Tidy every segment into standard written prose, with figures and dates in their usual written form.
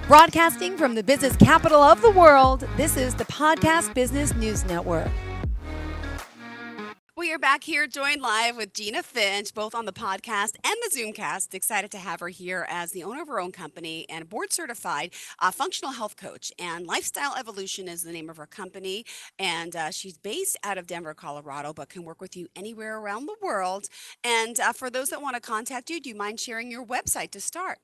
Broadcasting from the business capital of the world, this is the Podcast Business News Network. We are back here joined live with Jeanna Finch, both on the podcast and the Zoomcast. Excited to have her here as the owner of her own company and board certified functional health coach. And Lifestyle Evolution is the name of her company. And she's based out of Denver, Colorado, but can work with you anywhere around the world. And for those that want to contact you, do you mind sharing your website to start?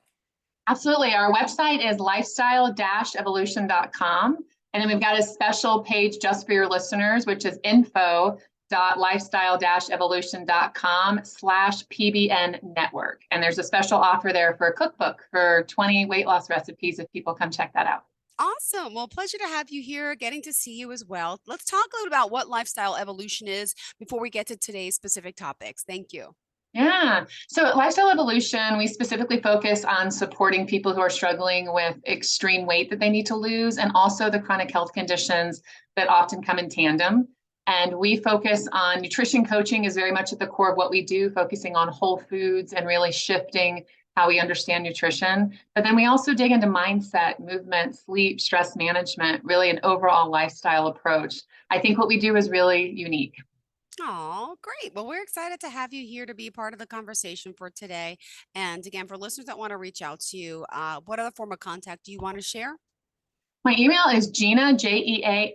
Absolutely. Our website is lifestyle-evolution.com. And then we've got a special page just for your listeners, which is info.lifestyle-evolution.com/PBN network. And there's a special offer there for a cookbook for 20 weight loss recipes if people come check that out. Awesome. Well, pleasure to have you here, getting to see you as well. Let's talk a little about what Lifestyle Evolution is before we get to today's specific topics. Thank you. Yeah. So at Lifestyle Evolution, we specifically focus on supporting people who are struggling with extreme weight that they need to lose, and also the chronic health conditions that often come in tandem. And we focus on nutrition coaching is very much at the core of what we do, focusing on whole foods and really shifting how we understand nutrition. But then we also dig into mindset, movement, sleep, stress management, really an overall lifestyle approach. I think what we do is really unique. Oh, great. Well, we're excited to have you here to be part of the conversation for today. And again, for listeners that want to reach out to you, what other form of contact do you want to share? My email is Jeanna, Jeanna,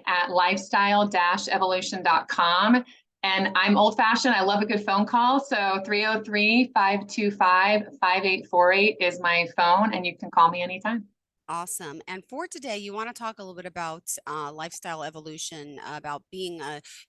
at lifestyle-evolution.com. And I'm old fashioned. I love a good phone call. So 303-525-5848 is my phone, and you can call me anytime. Awesome. And for today, you want to talk a little bit about lifestyle evolution, about being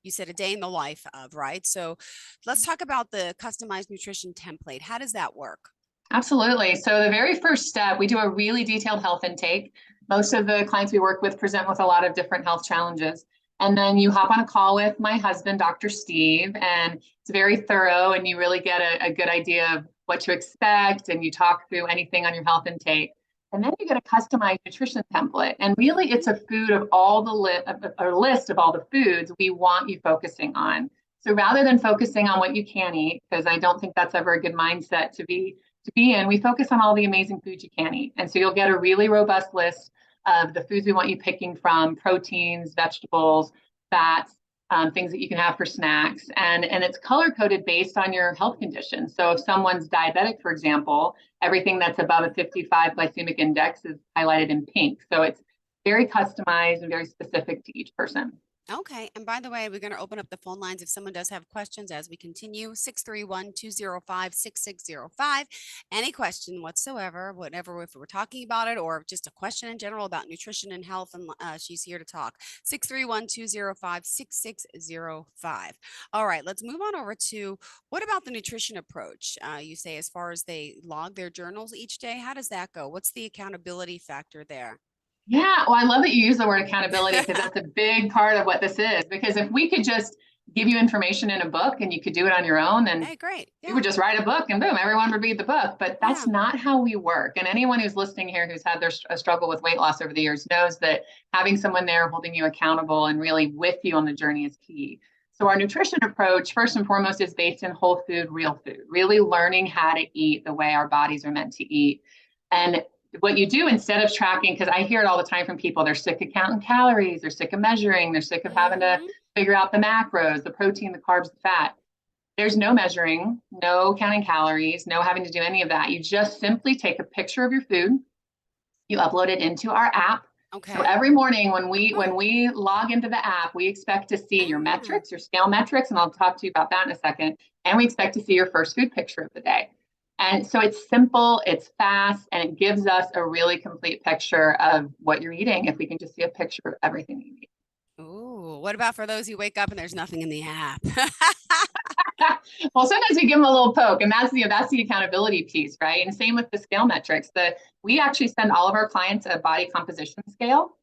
you said a day in the life of, right? So let's talk about the customized nutrition template. How does that work? Absolutely. So the very first step, we do a really detailed health intake. Most of the clients we work with present with a lot of different health challenges. And then you hop on a call with my husband, Dr. Steve, and it's very thorough, and you really get a good idea of what to expect, and you talk through anything on your health intake. And then you get a customized nutrition template. And really, it's a food of all the list of all the foods we want you focusing on. So rather than focusing on what you can eat, because I don't think that's ever a good mindset to be in, we focus on all the amazing foods you can eat. And so you'll get a really robust list of the foods we want you picking from: proteins, vegetables, fats, things that you can have for snacks. And it's color coded based on your health condition. So if someone's diabetic, for example, everything that's above a 55 glycemic index is highlighted in pink. So it's very customized and very specific to each person. Okay. And by the way, we're going to open up the phone lines if someone does have questions as we continue. 631-205-6605. Any question whatsoever, whatever, if we're talking about it or just a question in general about nutrition and health, and she's here to talk. 631-205-6605. All right, let's move on over to what about the nutrition approach? You say as far as they log their journals each day, how does that go? What's the accountability factor there? Yeah, well, I love that you use the word accountability, because that's a big part of what this is. Because if we could just give you information in a book and you could do it on your own, then Hey, great. you Yeah. would just write a book and boom, everyone would read the book. But that's not how we work. And anyone who's listening here who's had a struggle with weight loss over the years knows that having someone there holding you accountable and really with you on the journey is key. So our nutrition approach, first and foremost, is based in whole food, real food, really learning how to eat the way our bodies are meant to eat. And what you do instead of tracking, because I hear it all the time from people, they're sick of counting calories, they're sick of measuring, they're sick of having to figure out the macros, the protein, the carbs, the fat. There's no measuring, no counting calories, no having to do any of that. You just simply take a picture of your food, you upload it into our app. Okay. So every morning when we log into the app, we expect to see your metrics, your scale metrics, and I'll talk to you about that in a second. And we expect to see your first food picture of the day. And so it's simple, it's fast, and it gives us a really complete picture of what you're eating if we can just see a picture of everything you eat. Ooh, what about for those who wake up and there's nothing in the app? Well, sometimes we give them a little poke, and that's the accountability piece, right? And same with the scale metrics. We actually send all of our clients a body composition scale.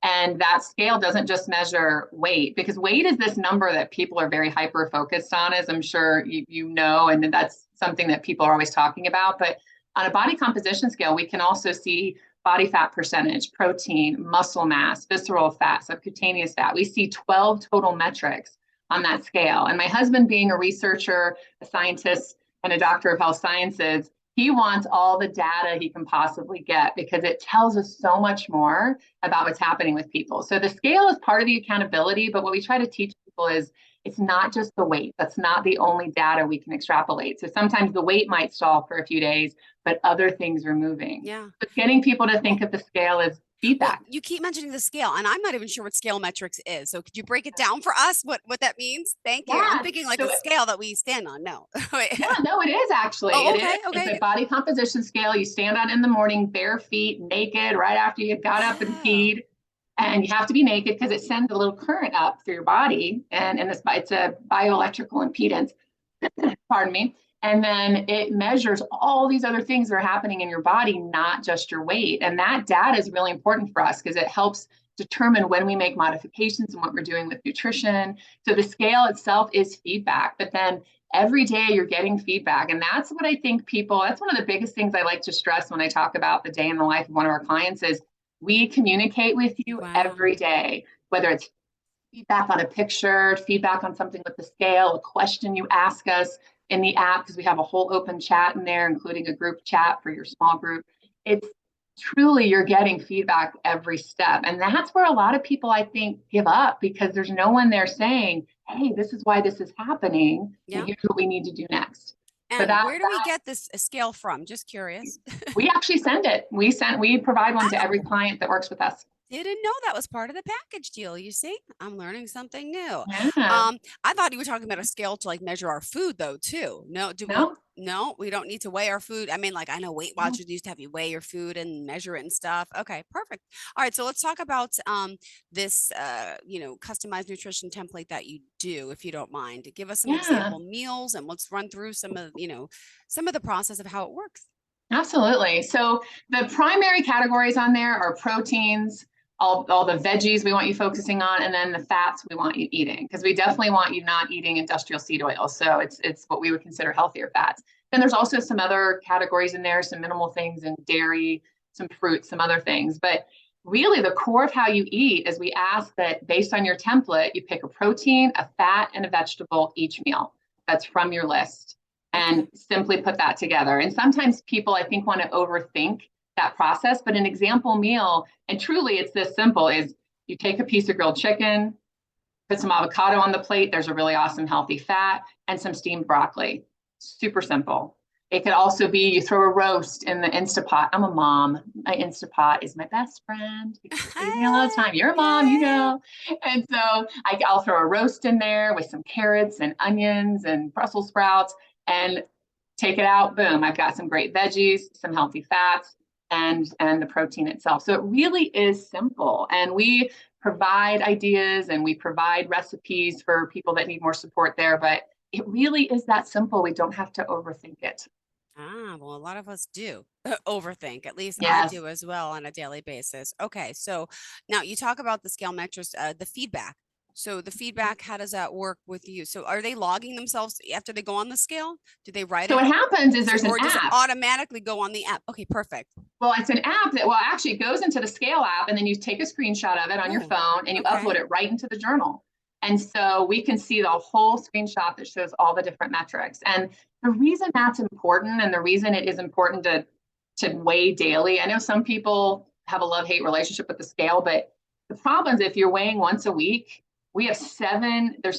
And that scale doesn't just measure weight, because weight is this number that people are very hyper focused on, as I'm sure you know, and that's something that people are always talking about. But on a body composition scale, we can also see body fat percentage, protein, muscle mass, visceral fat, subcutaneous fat. We see 12 total metrics on that scale. And my husband, being a researcher, a scientist, and a doctor of health sciences, He wants all the data he can possibly get because it tells us so much more about what's happening with people. So the scale is part of the accountability, but what we try to teach people is it's not just the weight. That's not the only data we can extrapolate. So sometimes the weight might stall for a few days, but other things are moving. Yeah. But getting people to think of the scale as feedback. Well, you keep mentioning the scale, and I'm not even sure what scale metrics is. So could you break it down for us? What that means? Thank you. I'm thinking like so a scale that we stand on. No. yeah, no, it is actually. Oh, It okay, is. okay. It's a body composition scale. You stand on in the morning, bare feet, naked, right after you got up and peed. And you have to be naked because it sends a little current up through your body. And it's a bioelectrical impedance, pardon me. And then it measures all these other things that are happening in your body, not just your weight. And that data is really important for us because it helps determine when we make modifications and what we're doing with nutrition. So the scale itself is feedback, but then every day you're getting feedback. And that's what I think that's one of the biggest things I like to stress when I talk about the day in the life of one of our clients is we communicate with you every day, whether it's feedback on a picture, feedback on something with the scale, a question you ask us in the app, because we have a whole open chat in there, including a group chat for your small group. It's truly, you're getting feedback every step. And that's where a lot of people, I think, give up because there's no one there saying, hey, this is why this is happening. Yeah. And here's what we need to do next. And where do we get this scale from? Just curious. We actually send it. We provide one to every client that works with us. Didn't know that was part of the package deal. You see, I'm learning something new. Yeah. I thought you were talking about a scale to like measure our food though, too. No, we don't need to weigh our food. I mean, like I know Weight Watchers used to have you weigh your food and measure it and stuff. Okay, perfect. All right. So let's talk about this customized nutrition template that you do, if you don't mind. Give us some example meals and let's run through some of the process of how it works. Absolutely. So the primary categories on there are proteins, all the veggies we want you focusing on, and then the fats we want you eating, because we definitely want you not eating industrial seed oil. So it's what we would consider healthier fats. Then there's also some other categories in there, some minimal things in dairy, some fruits, some other things. But really the core of how you eat is we ask that based on your template, you pick a protein, a fat, and a vegetable each meal. That's from your list. And simply put that together. And sometimes people, I think, want to overthink that process, but an example meal, and truly it's this simple, is you take a piece of grilled chicken, put some avocado on the plate, there's a really awesome healthy fat, and some steamed broccoli. Super simple. It could also be you throw a roast in the Instapot. I'm a mom. My Instapot is my best friend. Me a lot of time. You're a mom, you know. And so I'll throw a roast in there with some carrots and onions and Brussels sprouts and take it out. Boom. I've got some great veggies, some healthy fats, and the protein itself. So it really is simple. And we provide ideas and we provide recipes for people that need more support there. But it really is that simple. We don't have to overthink it. Well, a lot of us do overthink. At least Yes. I do as well on a daily basis. Okay, so now you talk about the scale metrics, the feedback. So the feedback, how does that work with you? So are they logging themselves after they go on the scale? Do they write it? So what happens is there's an or does it app. automatically go on the app? Okay, perfect. Well, it's an app that actually it goes into the scale app, and then you take a screenshot of it on your phone and you upload it right into the journal. And so we can see the whole screenshot that shows all the different metrics. And the reason that's important, and the reason it is important to weigh daily, I know some people have a love-hate relationship with the scale, but the problem is if you're weighing once a week, there's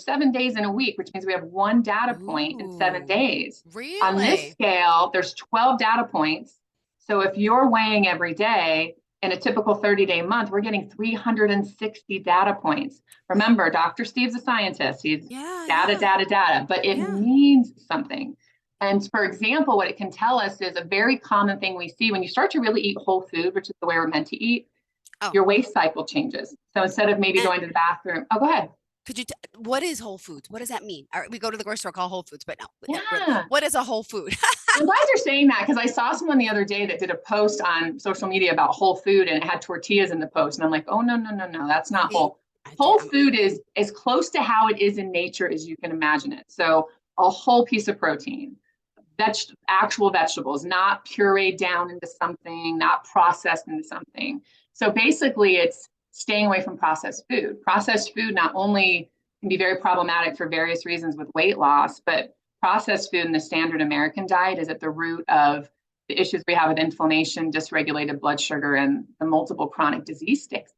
7 days in a week, which means we have one data point in 7 days. Really? On this scale, there's 12 data points. So if you're weighing every day, in a typical 30-day month, we're getting 360 data points. Remember, Dr. Steve's a scientist. He's data, but it means something. And for example, what it can tell us is a very common thing we see when you start to really eat whole food, which is the way we're meant to eat, your waist cycle changes. So instead of maybe going to the bathroom, go ahead. Could you, what is Whole Foods? What does that mean? We go to the grocery store called Whole Foods, but no. What is a whole food? I'm glad you're saying that because I saw someone the other day that did a post on social media about whole food and it had tortillas in the post. And I'm like, oh, no, that's not whole. Whole food is as close to how it is in nature as you can imagine it. So a whole piece of protein, actual vegetables, not pureed down into something, not processed into something. So basically it's staying away from processed food. Processed food not only can be very problematic for various reasons with weight loss, but processed food in the standard American diet is at the root of the issues we have with inflammation, dysregulated blood sugar, and the multiple chronic disease states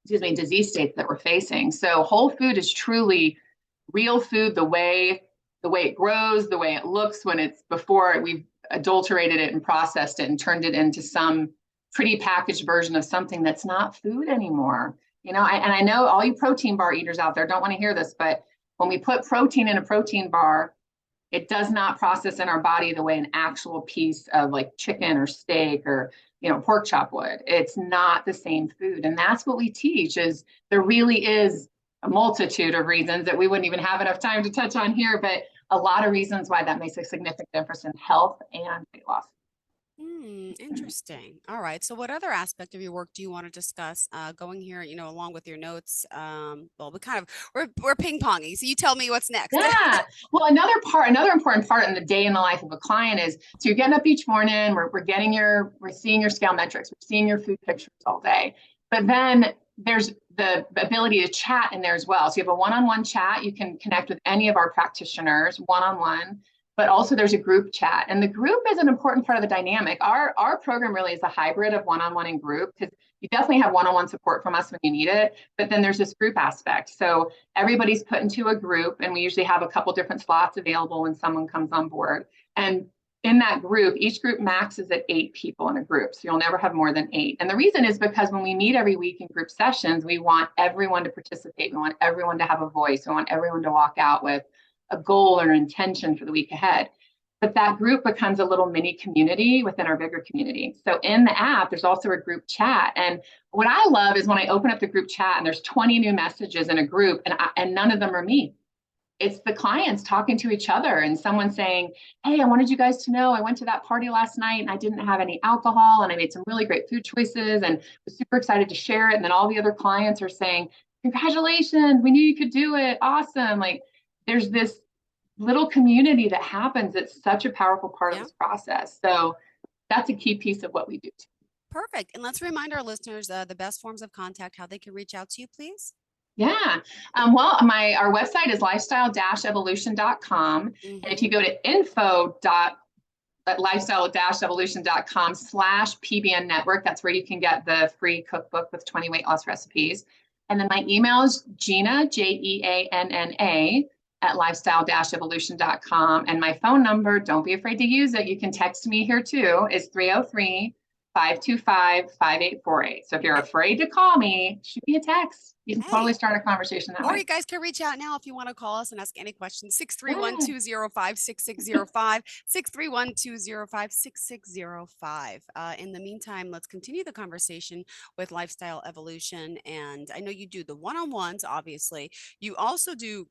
that we're facing. So whole food is truly real food, the way it grows, the way it looks when it's before we've adulterated it and processed it and turned it into some pretty packaged version of something that's not food anymore. I know all you protein bar eaters out there don't want to hear this, but when we put protein in a protein bar, it does not process in our body the way an actual piece of like chicken or steak or pork chop would. It's not the same food. And that's what we teach, is there really is a multitude of reasons that we wouldn't even have enough time to touch on here, but a lot of reasons why that makes a significant difference in health and weight loss. Interesting. All right. So what other aspect of your work do you want to discuss going here, along with your notes? Well, we're ping-ponging. So you tell me what's next. Yeah. Well, another important part in the day in the life of a client is, so you're getting up each morning, we're seeing your scale metrics, we're seeing your food pictures all day. But then there's the ability to chat in there as well. So you have a one-on-one chat. You can connect with any of our practitioners one-on-one. But also there's a group chat, and the group is an important part of the dynamic. Our program really is a hybrid of one-on-one and group, because you definitely have one-on-one support from us when you need it, but then there's this group aspect. So everybody's put into a group, and we usually have a couple different slots available when someone comes on board. And in that group, each group maxes at 8 people in a group. So you'll never have more than 8. And the reason is because when we meet every week in group sessions, we want everyone to participate. We want everyone to have a voice. We want everyone to walk out with a goal or an intention for the week ahead. But that group becomes a little mini community within our bigger community. So in the app, there's also a group chat. And what I love is when I open up the group chat and there's 20 new messages in a group, and none of them are me. It's the clients talking to each other, and someone saying, hey, I wanted you guys to know I went to that party last night and I didn't have any alcohol and I made some really great food choices and was super excited to share it. And then all the other clients are saying, congratulations, we knew you could do it. Awesome. Like, there's this little community that happens. It's such a powerful part of this process. So that's a key piece of what we do too. Perfect. And let's remind our listeners the best forms of contact, how they can reach out to you, please. Yeah. Well, our website is lifestyle-evolution.com. And if you go to info.lifestyle-evolution.com/PBN network, that's where you can get the free cookbook with 20 weight loss recipes. And then my email is Jeanna, Jeanna, @lifestyle-evolution.com. And my phone number, don't be afraid to use it, you can text me here too, is 303-525-5848. So if you're afraid to call me, shoot me a text. You can totally start a conversation that way. Or you guys can reach out now if you want to call us and ask any questions. 631-205-6605, 631-205-6605. In the meantime, let's continue the conversation with Lifestyle Evolution. And I know you do the one-on-ones, obviously. You also do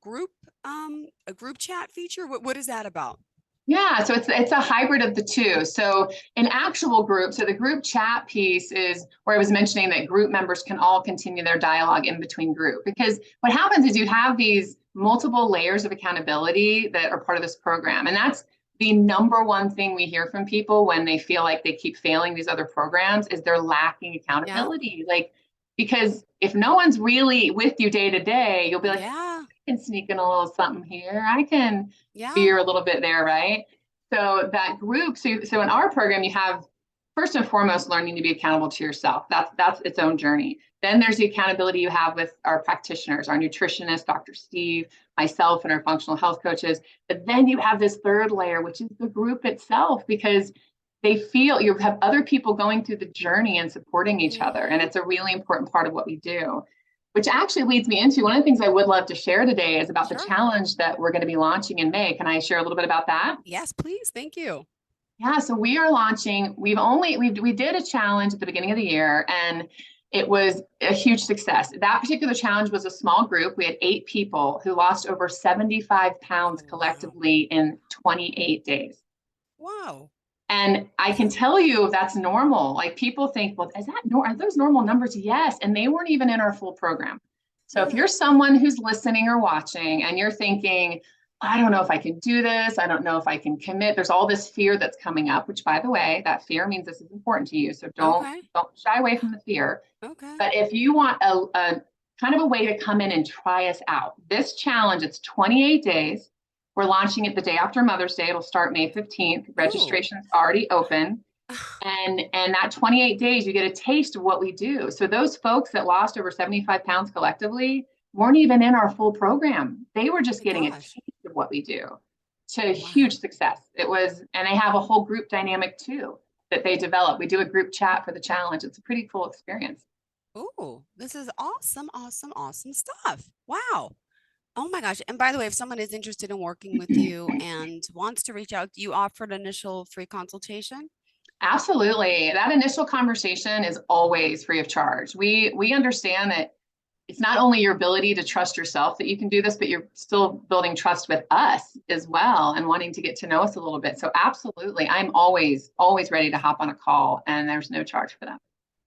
a group chat feature. What is that about? Yeah, so it's a hybrid of the two. So an actual group, so the group chat piece is where I was mentioning that group members can all continue their dialogue in between group. Because what happens is you have these multiple layers of accountability that are part of this program. And that's the number one thing we hear from people when they feel like they keep failing these other programs, is they're lacking accountability. Yeah. Like, because if no one's really with you day to day, you'll be like, I can sneak in a little something here. I can veer a little bit there, right? So that group, so in our program, you have first and foremost learning to be accountable to yourself. That's its own journey. Then there's the accountability you have with our practitioners, our nutritionist, Dr. Steve, myself, and our functional health coaches. But then you have this third layer, which is the group itself, because they feel you have other people going through the journey and supporting each other. And it's a really important part of what we do, which actually leads me into one of the things I would love to share today is about the challenge that we're going to be launching in May. Can I share a little bit about that? Yes, please. Thank you. Yeah, so we are launching, we did a challenge at the beginning of the year, and it was a huge success. That particular challenge was a small group. We had 8 people who lost over 75 pounds collectively in 28 days. Wow. And I can tell you that's normal. Like, people think, well, are those normal numbers? Yes. And they weren't even in our full program. So if you're someone who's listening or watching and you're thinking, I don't know if I can do this, I don't know if I can commit, there's all this fear that's coming up, which, by the way, that fear means this is important to you. So don't shy away from the fear. Okay. But if you want a kind of a way to come in and try us out, this challenge, it's 28 days. We're launching it the day after Mother's Day. It'll start May 15th. Registration's already open. And that 28 days, you get a taste of what we do. So those folks that lost over 75 pounds collectively weren't even in our full program. They were just My getting a gosh. taste of what we do, to Wow. huge success. It was, and they have a whole group dynamic too that they develop. We do a group chat for the challenge. It's a pretty cool experience. Ooh, this is awesome, awesome, awesome stuff. Wow. Oh my gosh. And by the way, if someone is interested in working with you and wants to reach out, do you offer an initial free consultation? Absolutely. That initial conversation is always free of charge. We understand that it's not only your ability to trust yourself that you can do this, but you're still building trust with us as well and wanting to get to know us a little bit. So absolutely, I'm always ready to hop on a call, and there's no charge for that.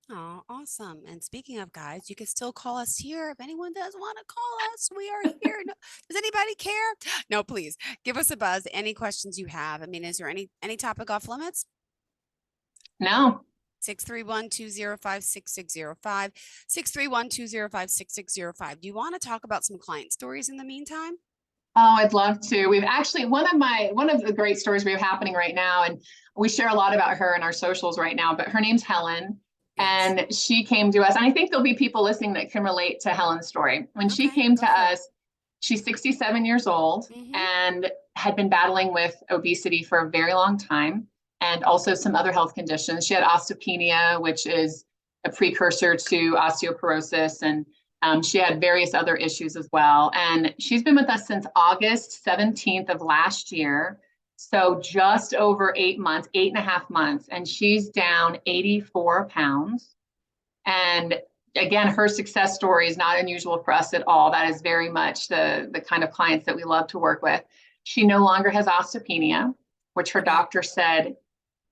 Oh, awesome. And speaking of guys, you can still call us here if anyone does want to call us. We are here. No, does anybody care? No, please give us a buzz. Any questions you have. I mean, is there any topic off limits? No. 631-205-6605, 631-205-6605. Do you want to talk about some client stories in the meantime? Oh, I'd love to. We've actually one of the great stories we have happening right now, and we share a lot about her in our socials right now, but her name's Helen. Yes. And she came to us, and I think there'll be people listening that can relate to Helen's story. When she Okay, came go to for it. us, she's 67 years old Mm-hmm. and had been battling with obesity for a very long time, and also some other health conditions. She had osteopenia, which is a precursor to osteoporosis, and she had various other issues as well. And she's been with us since August 17th of last year. So just over 8 months, 8.5 months, and she's down 84 pounds. And again, her success story is not unusual for us at all. That is very much the kind of clients that we love to work with. She no longer has osteopenia, which her Okay. doctor said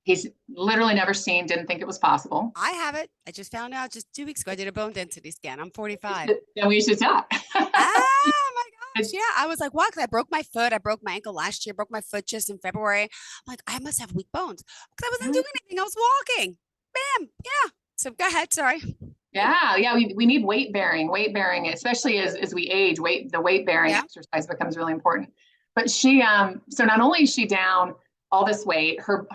he's literally never seen, didn't think it was possible. I have it. I just found out just 2 weeks ago. I did a bone density scan. I'm 45. Then we should talk. Ah, my gosh. Yeah. I was like, what? 'Cause I broke my foot. I broke my ankle last year, broke my foot just in February. I'm like, I must have weak bones because I wasn't doing anything. I was walking. Bam. Yeah. So go ahead. Sorry. Yeah. We need weight bearing, especially as we age, the weight bearing Yeah. exercise becomes really important. But so not only is she down all this weight, her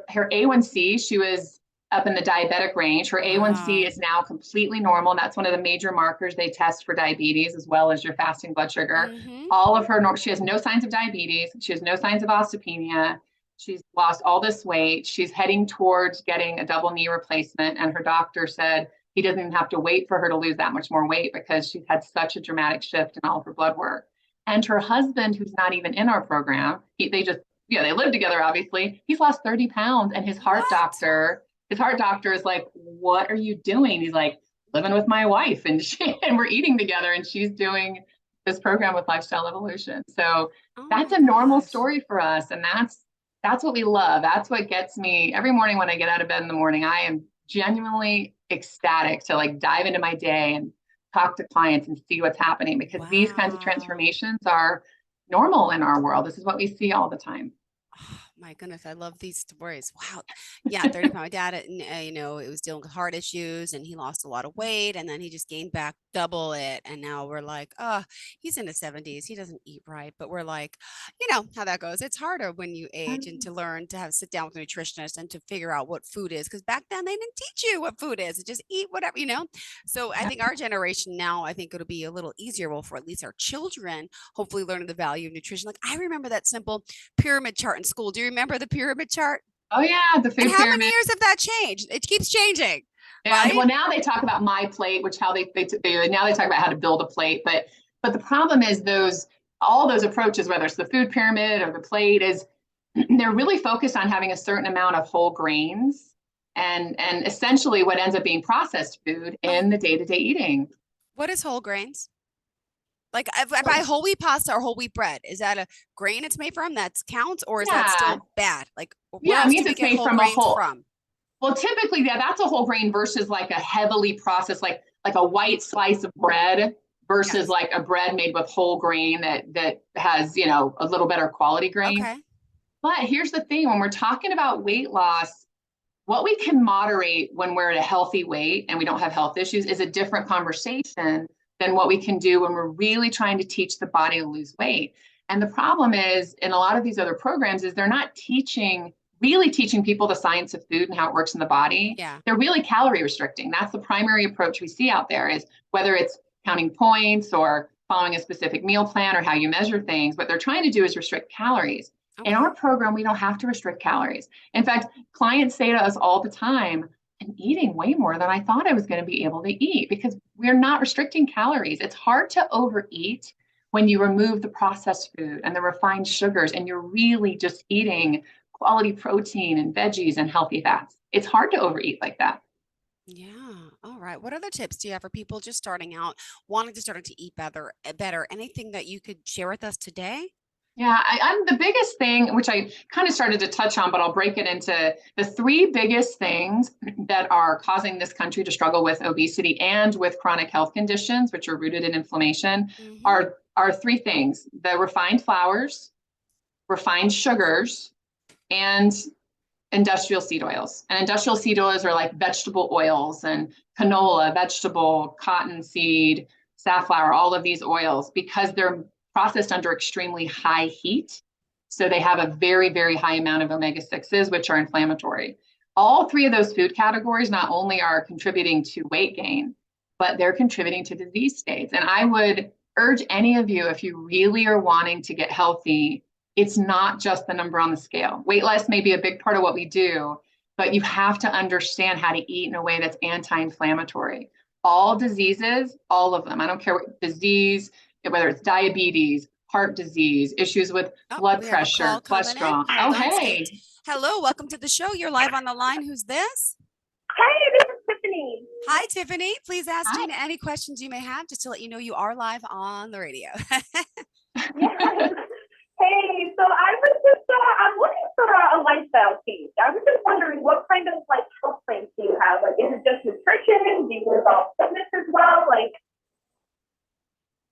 A1C, she was up in the diabetic range. Her A1C Wow. is now completely normal. That's one of the major markers they test for diabetes, as well as your fasting blood sugar. Mm-hmm. All of her, she has no signs of diabetes. She has no signs of osteopenia. She's lost all this weight. She's heading towards getting a double knee replacement. And her doctor said he doesn't even have to wait for her to lose that much more weight because she's had such a dramatic shift in all of her blood work. And her husband, who's not even in our program, they just, they live together, obviously. He's lost 30 pounds, and What? his heart doctor is like, what are you doing? He's like, living with my wife, and and we're eating together, and she's doing this program with Lifestyle Evolution. So Oh that's my a normal gosh. story for us. And that's what we love. That's what gets me every morning when I get out of bed in the morning. I am genuinely ecstatic to like dive into my day and talk to clients and see what's happening, because these kinds of Wow. transformations are normal in our world. This is what we see all the time. Oh, my goodness, I love these stories. Wow. Yeah, 30 pound. My dad, it was dealing with heart issues and he lost a lot of weight and then he just gained back double it. And now we're like, oh, he's in his 70s. He doesn't eat right. But we're like, you know how that goes. It's harder when you age and to learn to have sit down with a nutritionist and to figure out what food is. Because back then they didn't teach you what food is. Just eat whatever. So I think our generation now, I think it'll be a little easier. Well, for at least our children, hopefully learning the value of nutrition. Like I remember that simple pyramid chart in school. Do you remember the pyramid chart? Oh yeah, the And food how many pyramid. years have that changed? It keeps changing, Yeah, right? well, now they talk about my plate, which how they now they talk about how to build a plate. But the problem is all those approaches, whether it's the food pyramid or the plate, is they're really focused on having a certain amount of whole grains and essentially what ends up being processed food Uh, in the day-to-day eating. what is whole grains? Like if I buy whole wheat pasta or whole wheat bread, is that a grain it's made from that counts, or is that Yeah, still bad? Like where yeah, it else do means we it's get made whole from a grains whole. from? Well, typically, yeah, that's a whole grain versus like a heavily processed, like a white slice of bread versus Yes. like a bread made with whole grain that has, a little better quality grain. Okay. But here's the thing, when we're talking about weight loss, what we can moderate when we're at a healthy weight and we don't have health issues is a different conversation than what we can do when we're really trying to teach the body to lose weight. And the problem is in a lot of these other programs is they're not teaching really teaching people the science of food and how it works in the body. Yeah. They're really calorie restricting. That's the primary approach we see out there, is whether it's counting points or following a specific meal plan or how you measure things. What they're trying to do is restrict calories. In Okay. our program, we don't have to restrict calories. In fact, clients say to us all the time, I'm eating way more than I thought I was going to be able to eat, because we're not restricting calories. It's hard to overeat when you remove the processed food and the refined sugars and you're really just eating quality protein and veggies and healthy fats. It's hard to overeat like that. Yeah. All right. What other tips do you have for people just starting out, wanting to start to eat better? Anything that you could share with us today? Yeah, I'm the biggest thing, which I kind of started to touch on, but I'll break it into the three biggest things that are causing this country to struggle with obesity and with chronic health conditions, which are rooted in inflammation, Mm-hmm. are three things: the refined flours, refined sugars, and industrial seed oils. And industrial seed oils are like vegetable oils and canola, vegetable, cottonseed, safflower, all of these oils, because they're processed under extremely high heat. So they have a very, very high amount of omega-6s, which are inflammatory. All three of those food categories not only are contributing to weight gain, but they're contributing to disease states. And I would urge any of you, if you really are wanting to get healthy, it's not just the number on the scale. Weight loss may be a big part of what we do, but you have to understand how to eat in a way that's anti-inflammatory. All diseases, all of them, I don't care what disease, whether it's diabetes, heart disease, issues with Oh, blood we have a pressure, call coming in. cholesterol. Hold Oh, on, Steve. hey. Hello, welcome to the show. You're live on the line. Who's this? Hey, this is Tiffany. Hi, Tiffany. Please ask Hi. Jeanna any questions you may have, just to let you know you are live on the radio. Yes. Hey, so I was just, I'm looking for a lifestyle change. I was just wondering, what kind of like health plans do you have? Like, is it just nutrition? Do you involve fitness as well? Like,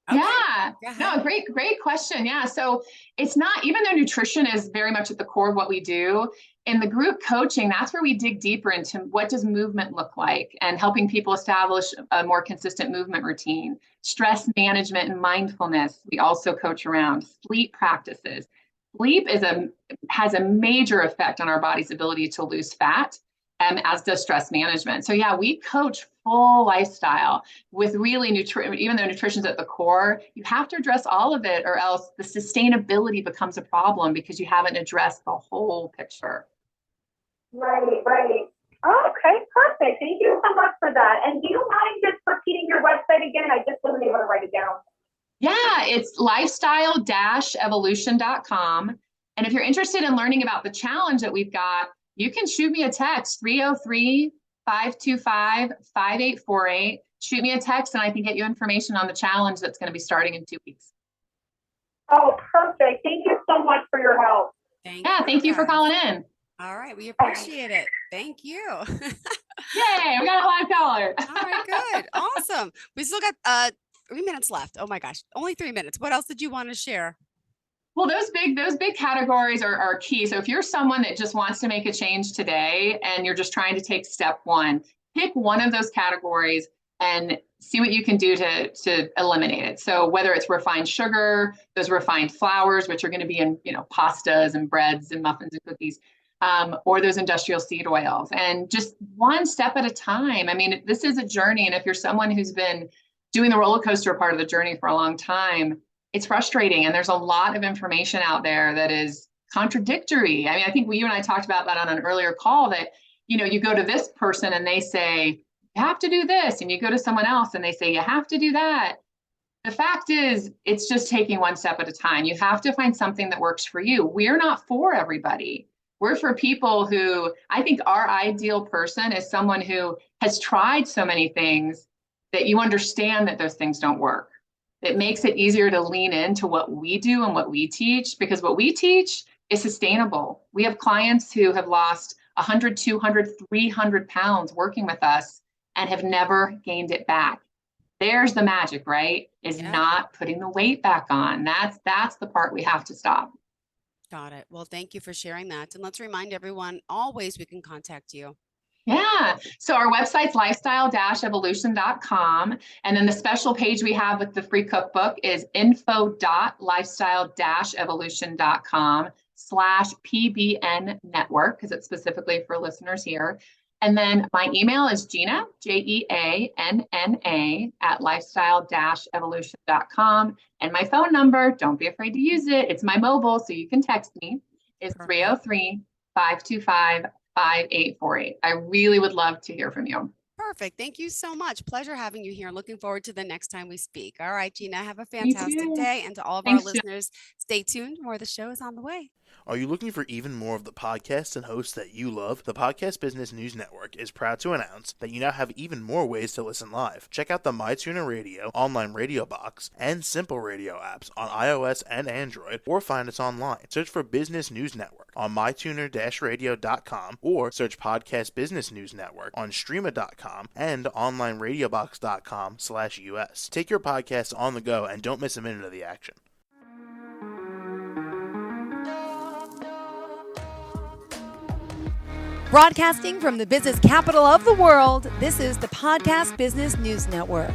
Okay, Yeah, go ahead. no, great question. Yeah. So it's not, even though nutrition is very much at the core of what we do, in the group coaching, that's where we dig deeper into what does movement look like and helping people establish a more consistent movement routine, stress management and mindfulness. We also coach around sleep practices. Sleep has a major effect on our body's ability to lose fat, as does stress management. So yeah, we coach full lifestyle with really even though nutrition's at the core, you have to address all of it, or else the sustainability becomes a problem because you haven't addressed the whole picture. right. Okay, perfect. Thank you so much for that. And do you mind just repeating your website again? I just wasn't able to write it down. Yeah, it's lifestyle-evolution.com. And if you're interested in learning about the challenge that we've got, you can shoot me a text, 303-525-5848. Shoot me a text and I can get you information on the challenge that's going to be starting in 2 weeks. Oh, perfect. Thank you so much for your help. Thank you for guys. calling in. All right, we appreciate it. Thank you. Yay, we got a live caller. All right, good. Awesome. We still got 3 minutes left. Oh my gosh, only 3 minutes. What else did you want to share? Well, those big categories are key. So if you're someone that just wants to make a change today and you're just trying to take step one, pick one of those categories and see what you can do to eliminate it. So whether it's refined sugar, those refined flours, which are going to be in, pastas and breads and muffins and cookies, or those industrial seed oils, and just one step at a time. I mean, this is a journey. And if you're someone who's been doing the roller coaster part of the journey for a long time, it's frustrating. And there's a lot of information out there that is contradictory. I mean, I think you and I talked about that on an earlier call, that, you go to this person and they say, you have to do this. And you go to someone else and they say, you have to do that. The fact is, it's just taking one step at a time. You have to find something that works for you. We're not for everybody. We're for people who, I think our ideal person is someone who has tried so many things that you understand that those things don't work. It makes it easier to lean into what we do and what we teach, because what we teach is sustainable. We have clients who have lost 100, 200, 300 pounds working with us and have never gained it back. There's the magic, right? Is not putting the weight back on. That's the part we have to stop. Got it. Well, thank you for sharing that. And let's remind everyone, always we can contact you. Yeah. So our website's lifestyle-evolution.com. And then the special page we have with the free cookbook is info.lifestyle-evolution.com. youtube.com/PBN network, because it's specifically for listeners here. And then my email is Jeanna, Jeanna @lifestyle-evolution.com. And my phone number, don't be afraid to use it. It's my mobile, so you can text me. It's 303-525-5848. I really would love to hear from you. Perfect. Thank you so much. Pleasure having you here. Looking forward to the next time we speak. All right, Jeanna, have a fantastic day. And to all of our listeners, stay tuned. More of the show is on the way. Are you looking for even more of the podcasts and hosts that you love? The Podcast Business News Network is proud to announce that you now have even more ways to listen live. Check out the MyTuner Radio, online radio box, and Simple Radio apps on iOS and Android, or find us online. Search for Business News Network on mytuner-radio.com, or search Podcast Business News Network on streama.com and onlineradiobox.com/US. Take your podcast on the go and don't miss a minute of the action. Broadcasting from the business capital of the world, this is the Podcast Business News Network.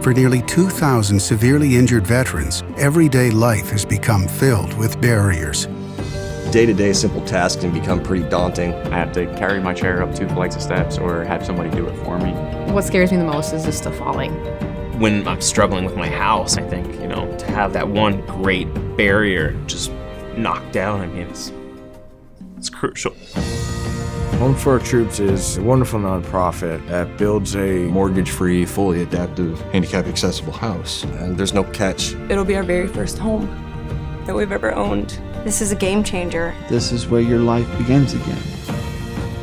For nearly 2,000 severely injured veterans, everyday life has become filled with barriers. Day-to-day simple tasks can become pretty daunting. I have to carry my chair up 2 flights of steps or have somebody do it for me. What scares me the most is just the falling. When I'm struggling with my house, I think, to have that one great barrier just knocked down, it's crucial. Home for Our Troops is a wonderful nonprofit that builds a mortgage-free, fully adaptive, handicap-accessible house. And there's no catch. It'll be our very first home that we've ever owned. This is a game changer. This is where your life begins again.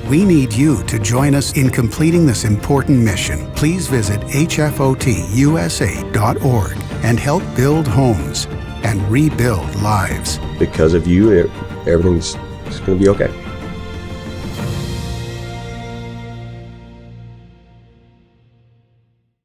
We need you to join us in completing this important mission. Please visit hfotusa.org and help build homes and rebuild lives. Because of you, everything's going to be okay.